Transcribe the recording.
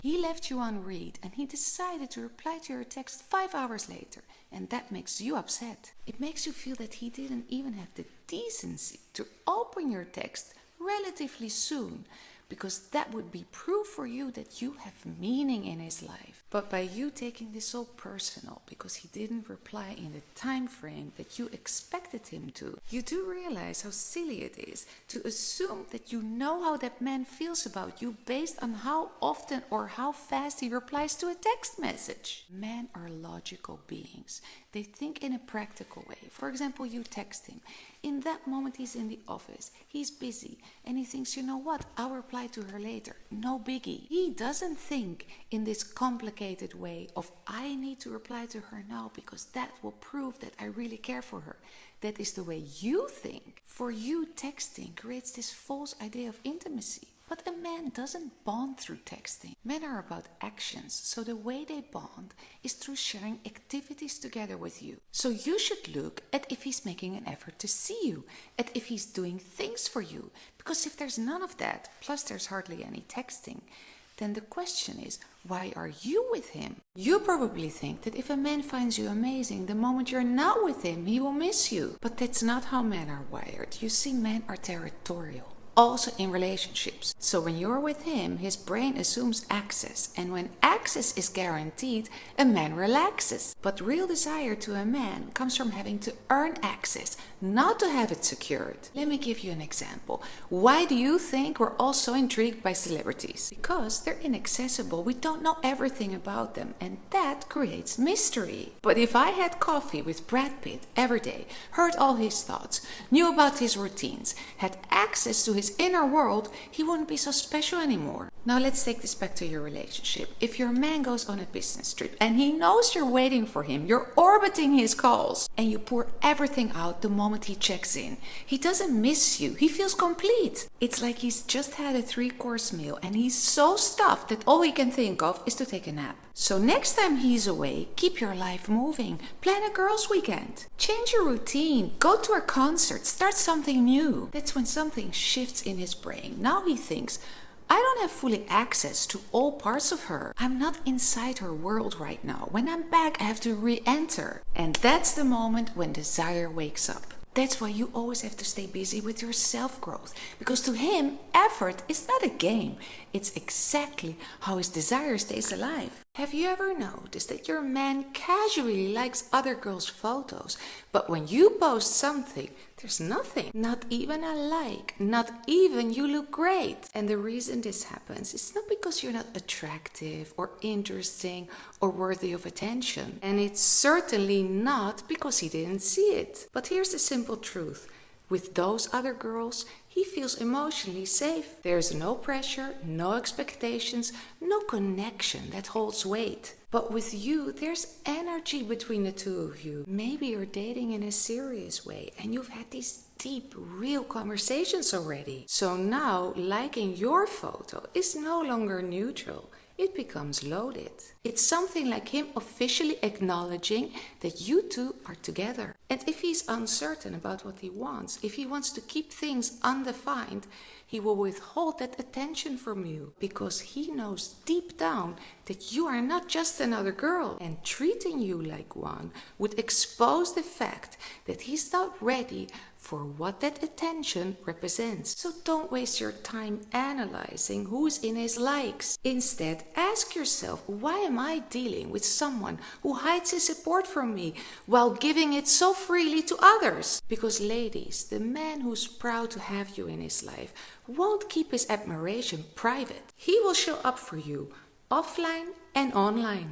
He left you unread and he decided to reply to your text 5 hours later, and that makes you upset. It makes you feel that he didn't even have the decency to open your text relatively soon, because that would be proof for you that you have meaning in his life. But by you taking this so personal because he didn't reply in the time frame that you expected him to, you do realize how silly it is to assume that you know how that man feels about you based on how often or how fast he replies to a text message. Men are logical beings. They think in a practical way. For example, you text him. In that moment he's in the office, he's busy, and he thinks, you know what, I'll reply to her later, no biggie. He doesn't think in this complicated way of I need to reply to her now because that will prove that I really care for her. That is the way you think. For you, texting creates this false idea of intimacy. But a man doesn't bond through texting. Men are about actions, so the way they bond is through sharing activities together with you. So you should look at if he's making an effort to see you, at if he's doing things for you. Because if there's none of that, plus there's hardly any texting, then the question is, why are you with him? You probably think that if a man finds you amazing, the moment you're not with him, he will miss you. But that's not how men are wired. You see, men are territorial. Also in relationships. So when you're with him, his brain assumes access, and when access is guaranteed, a man relaxes. But real desire to a man comes from having to earn access, not to have it secured. Let me give you an example. Why do you think we're all so intrigued by celebrities? Because they're inaccessible. We don't know everything about them, and that creates mystery. But if I had coffee with Brad Pitt every day, heard all his thoughts, knew about his routines, had access to his inner world, he wouldn't be so special anymore. Now let's take this back to your relationship. If your man goes on a business trip and he knows you're waiting for him, you're orbiting his calls, and you pour everything out the moment he checks in, he doesn't miss you. He feels complete. It's like he's just had a 3-course meal and he's so stuffed that all he can think of is to take a nap. So next time he's away, keep your life moving. Plan a girls' weekend. Change your routine. Go to a concert. Start something new. That's when something shifts in his brain. Now he thinks, I don't have fully access to all parts of her. I'm not inside her world right now. When I'm back, I have to re-enter. And that's the moment when desire wakes up. That's why you always have to stay busy with your self-growth. Because to him, effort is not a game. It's exactly how his desire stays alive. Have you ever noticed that your man casually likes other girls' photos, but when you post something, there's nothing, not even a like, not even you look great. And the reason this happens is not because you're not attractive or interesting or worthy of attention. And it's certainly not because he didn't see it. But here's the simple truth. With those other girls, he feels emotionally safe. There's no pressure, no expectations, no connection that holds weight. But with you, there's energy between the two of you. Maybe you're dating in a serious way and you've had these deep, real conversations already. So now, liking your photo is no longer neutral. It becomes loaded. It's something like him officially acknowledging that you two are together. And if he's uncertain about what he wants, if he wants to keep things undefined, he will withhold that attention from you because he knows deep down that you are not just another girl, and treating you like one would expose the fact that he's not ready for what that attention represents. So don't waste your time analyzing who's in his likes. Instead, ask yourself, why am I dealing with someone who hides his support from me while giving it so freely to others? Because ladies, the man who's proud to have you in his life won't keep his admiration private. He will show up for you offline and online.